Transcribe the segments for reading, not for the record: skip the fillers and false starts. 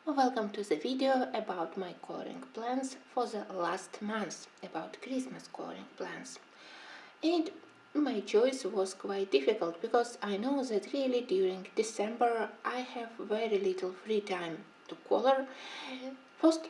Welcome to the video about my coloring plans for the last month, about Christmas coloring plans. And my choice was quite difficult because I know that really during December I have very little free time to color. First,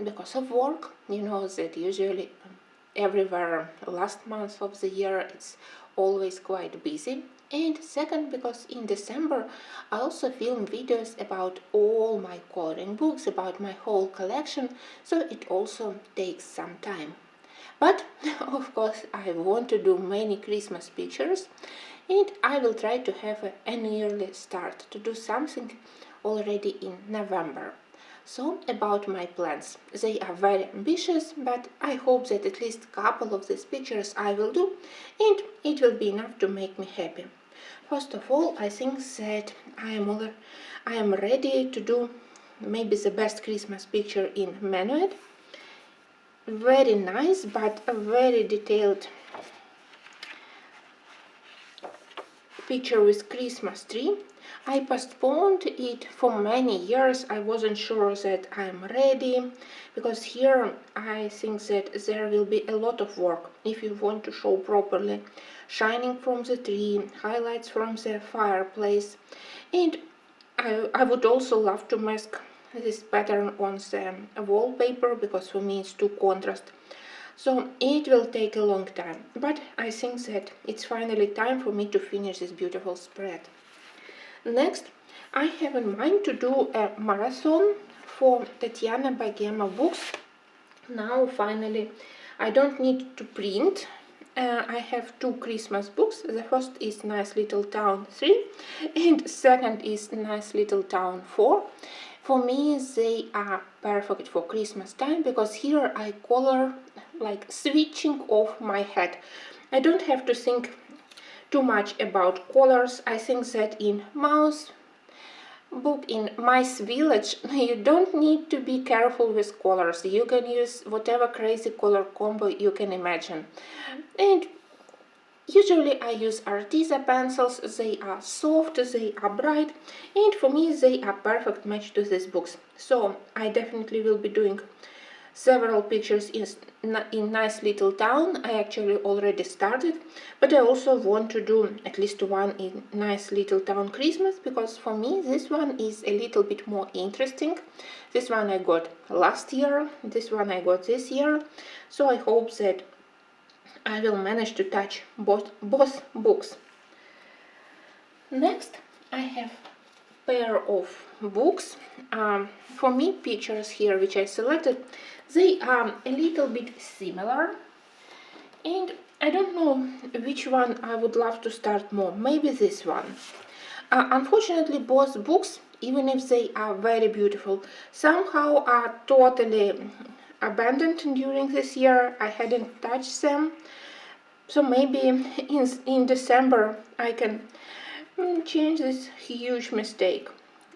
because of work, you know that usually everywhere last month of the year it's always quite busy. And second, because in December I also film videos about all my coloring books, about my whole collection, so it also takes some time. But of course I want to do many Christmas pictures, and I will try to have an early start to do something already in November. So about my plans. They are very ambitious, but I hope that at least a couple of these pictures I will do, and it will be enough to make me happy. First of all, I think that I am ready to do maybe the best Christmas picture in Manuet. Very nice, but a very detailed picture with Christmas tree. I postponed it for many years. I wasn't sure that I'm ready, because here I think that there will be a lot of work if you want to show properly shining from the tree, highlights from the fireplace, and I would also love to mask this pattern on the wallpaper, because for me it's too contrast. So it will take a long time, but I think that it's finally time for me to finish this beautiful spread. Next, I have in mind to do a marathon for Tatiana by Books. Now finally I don't need to print. I have two Christmas books. The first is Nice Little Town 3 and second is Nice Little Town 4. For me they are perfect for Christmas time, because here I color like switching off my head. I don't have to think too much about colors. I think that in Mouse book, in Mice Village, you don't need to be careful with colors. You can use whatever crazy color combo you can imagine. And usually I use Arteza pencils. They are soft, they are bright, and for me they are perfect match to these books. So I definitely will be doing several pictures in Nice Little Town. I actually already started, but I also want to do at least one in Nice Little Town Christmas, because for me this one is a little bit more interesting. This one I got last year, this one I got this year, so I hope that I will manage to touch both books. Next, I have pair of books. For me, pictures here which I selected, they are a little bit similar, and I don't know which one I would love to start more. Maybe this one. Unfortunately, both books, even if they are very beautiful, somehow are totally abandoned during this year. I hadn't touched them, so maybe in December I can change this huge mistake.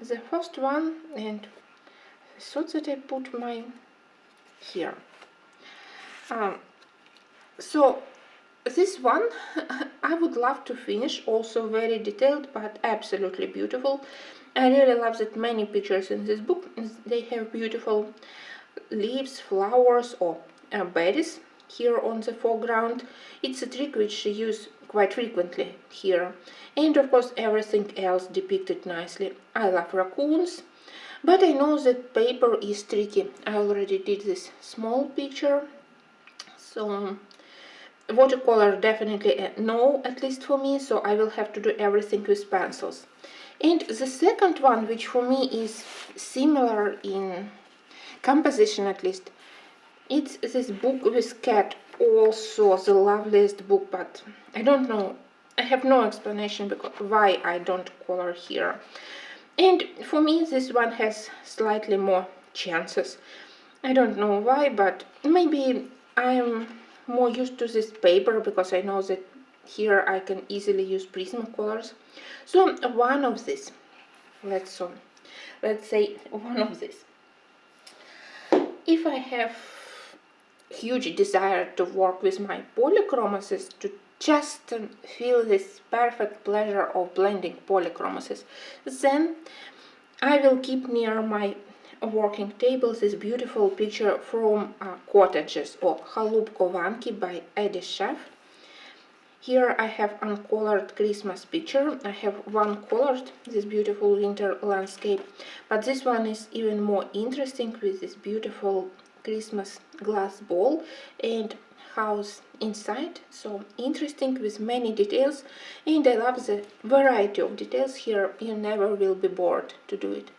The first one, and I thought that I put mine here. So this one I would love to finish, also very detailed but absolutely beautiful. I really love that many pictures in this book, they have beautiful leaves, flowers or berries here on the foreground. It's a trick which I use quite frequently here, and of course everything else depicted nicely. I love raccoons, but I know that paper is tricky. I already did this small picture, so watercolor definitely a no, at least for me, so I will have to do everything with pencils. And the second one, which for me is similar in composition at least, it's this book with cat, also the loveliest book, but I don't know, I have no explanation because why I don't color here. And for me this one has slightly more chances. I don't know why, but maybe I'm more used to this paper, because I know that here I can easily use Prismacolors. So one of these, let's say one of these. If I have huge desire to work with my polychromacies, to just feel this perfect pleasure of blending polychromacies, then I will keep near my working table this beautiful picture from Cottages or Kolorowanki by Eddie Chef. Here I have uncolored Christmas picture. I have one colored, this beautiful winter landscape, but this one is even more interesting with this beautiful Christmas glass bowl and house inside. So interesting with many details, and I love the variety of details here. You never will be bored to do it.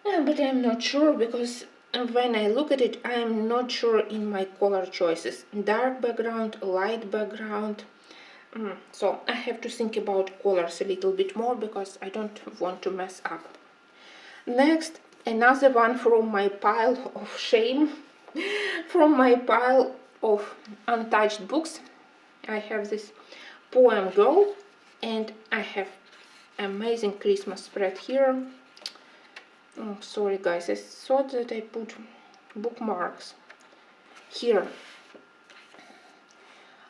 But I'm not sure because when I look at it, I'm not sure in my color choices. Dark background, light background. So I have to think about colors a little bit more because I don't want to mess up. Next, another one from my pile of shame, from my pile of untouched books. I have this Poem Girl, and I have amazing Christmas spread here. Oh, sorry guys, I thought that I put bookmarks here.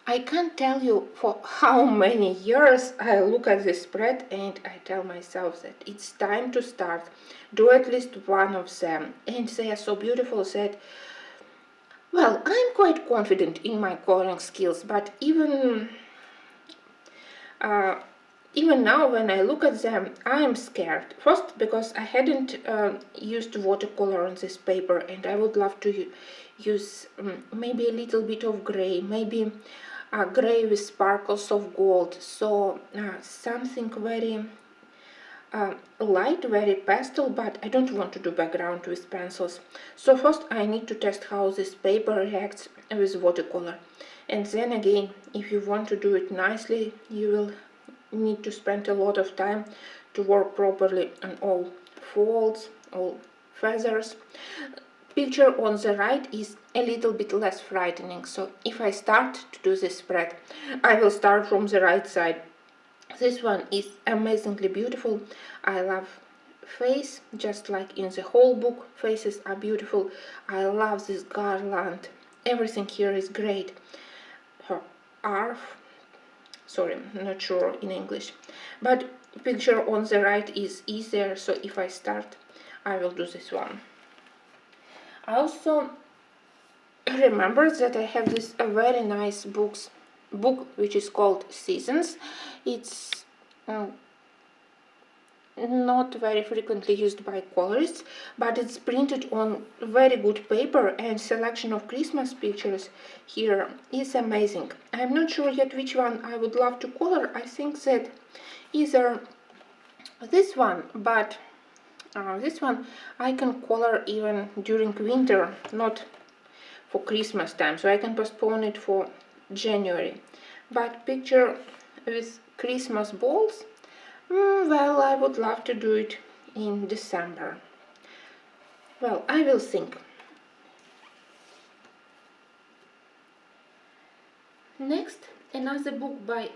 I can't tell you for how many years I look at this spread and I tell myself that it's time to start, do at least one of them, and they are so beautiful that, well, I'm quite confident in my coloring skills, but even now when I look at them, I'm scared. First, because I hadn't used watercolor on this paper, and I would love to use maybe a little bit of gray, maybe gray with sparkles of gold, so something very light, very pastel, but I don't want to do background with pencils. So first I need to test how this paper reacts with watercolor, and then again, if you want to do it nicely, you will need to spend a lot of time to work properly on all folds, all feathers. Picture on the right is a little bit less frightening, so if I start to do this spread, I will start from the right side. This one is amazingly beautiful. I love face, just like in the whole book, faces are beautiful. I love this garland. Everything here is great. Her arf, sorry, I'm not sure in English, but picture on the right is easier, so if I start, I will do this one. I also remember that I have this very nice book which is called Seasons. It's not very frequently used by colorists, but it's printed on very good paper, and selection of Christmas pictures here is amazing. I'm not sure yet which one I would love to color. I think that either this one, but this one I can color even during winter, not for Christmas time, so I can postpone it for January. But picture with Christmas balls, well, I would love to do it in December. Well, I will think. Next, another book by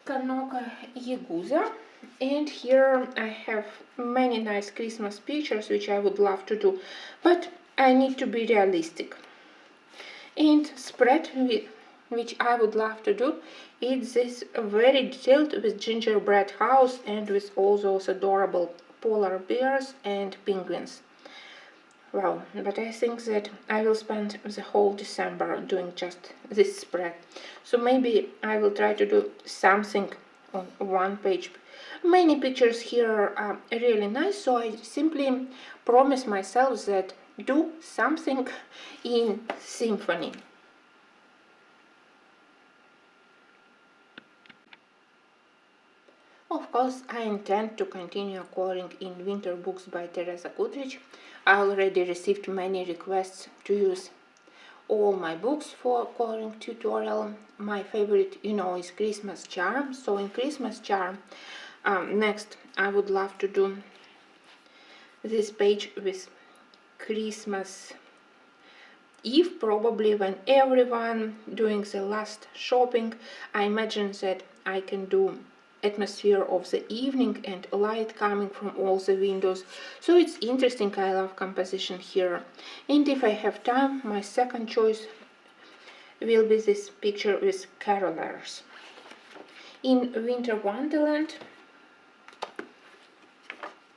Kanoka Yeguza, and here I have many nice Christmas pictures which I would love to do, but I need to be realistic. And spread which I would love to do is this very detailed with gingerbread house and with all those adorable polar bears and penguins. Well, but I think that I will spend the whole December doing just this spread. So maybe I will try to do something on one page. Many pictures here are really nice, so I simply promise myself that do something in symphony. Of course, I intend to continue coloring in winter books by Teresa Goodrich. I already received many requests to use all my books for coloring tutorial. My favorite, is Christmas Charm. So in Christmas Charm, next I would love to do this page with Christmas Eve, probably when everyone doing the last shopping. I imagine that I can do atmosphere of the evening and light coming from all the windows, so it's interesting. I love composition here. And if I have time, my second choice will be this picture with carolers. In Winter Wonderland,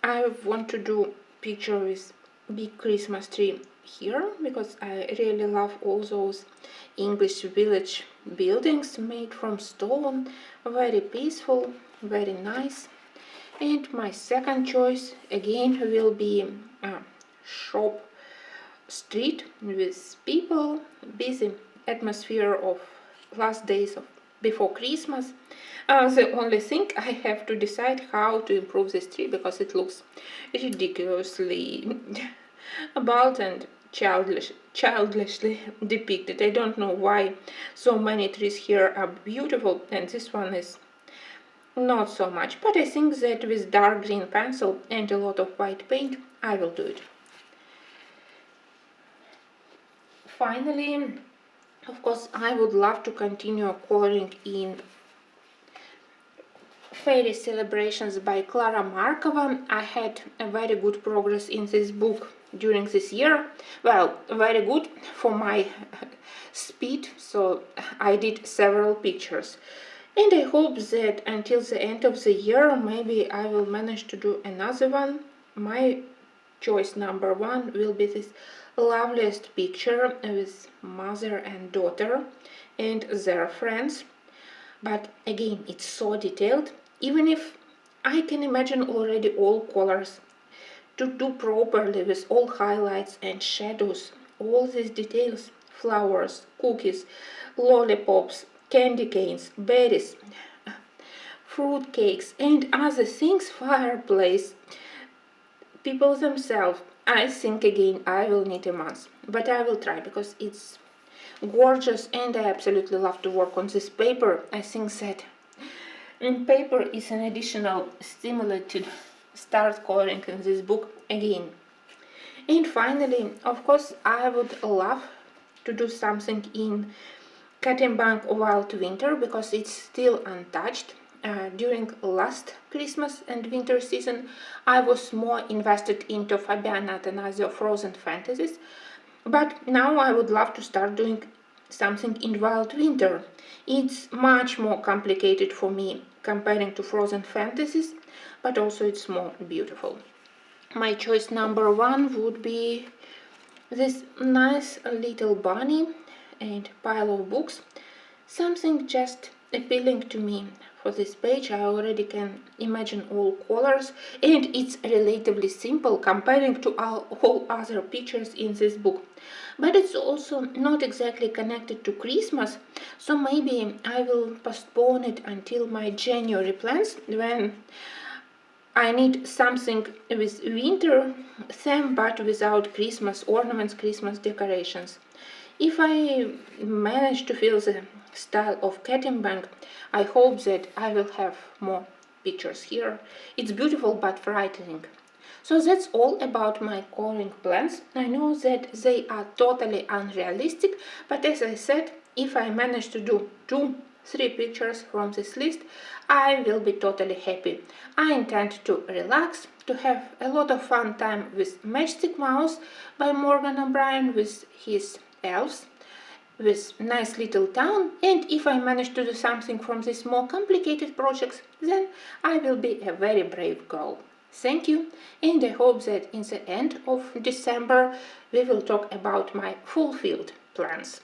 I want to do picture with big Christmas tree here because I really love all those English village buildings made from stone, very peaceful, very nice. And my second choice again will be a shop street with people, busy atmosphere of last days of before Christmas. The only thing I have to decide how to improve this tree because it looks ridiculously bold and childishly depicted. I don't know why so many trees here are beautiful and this one is not so much, but I think that with dark green pencil and a lot of white paint I will do it. Finally, of course, I would love to continue coloring in Fairy Celebrations by Klara Markova. I had a very good progress in this book during this year. Well, very good for my speed, so I did several pictures. And I hope that until the end of the year, maybe I will manage to do another one. My choice number one will be this loveliest picture with mother and daughter and their friends. But again, it's so detailed. Even if I can imagine already all colors to do properly with all highlights and shadows, all these details, flowers, cookies, lollipops, candy canes, berries, fruit cakes and other things, fireplace, people themselves. I think again I will need a month, but I will try because it's gorgeous and I absolutely love to work on this paper. I think that paper is an additional stimulus to start coloring in this book again. And finally, of course, I would love to do something in Cotton Bank Wild Winter because it's still untouched. During last Christmas and winter season, I was more invested into Fabiana Attanasio Frozen Fantasies, but now I would love to start doing something in Wild Winter. It's much more complicated for me comparing to Frozen Fantasies, but also it's more beautiful. My choice number one would be this nice little bunny and pile of books, something just appealing to me. For this page I already can imagine all colors and it's relatively simple comparing to all other pictures in this book. But it's also not exactly connected to Christmas, so maybe I will postpone it until my January plans when I need something with winter theme but without Christmas ornaments, Christmas decorations. If I manage to feel the style of Cotton Bank, I hope that I will have more pictures here. It's beautiful but frightening. So that's all about my coloring plans. I know that they are totally unrealistic, but as I said, if I manage to do 2-3 pictures from this list, I will be totally happy. I intend to relax, to have a lot of fun time with Matchstick Mouse by Morgan O'Brien with his elves, with nice little town, and if I manage to do something from these more complicated projects, then I will be a very brave girl. Thank you, and I hope that in the end of December we will talk about my fulfilled plans.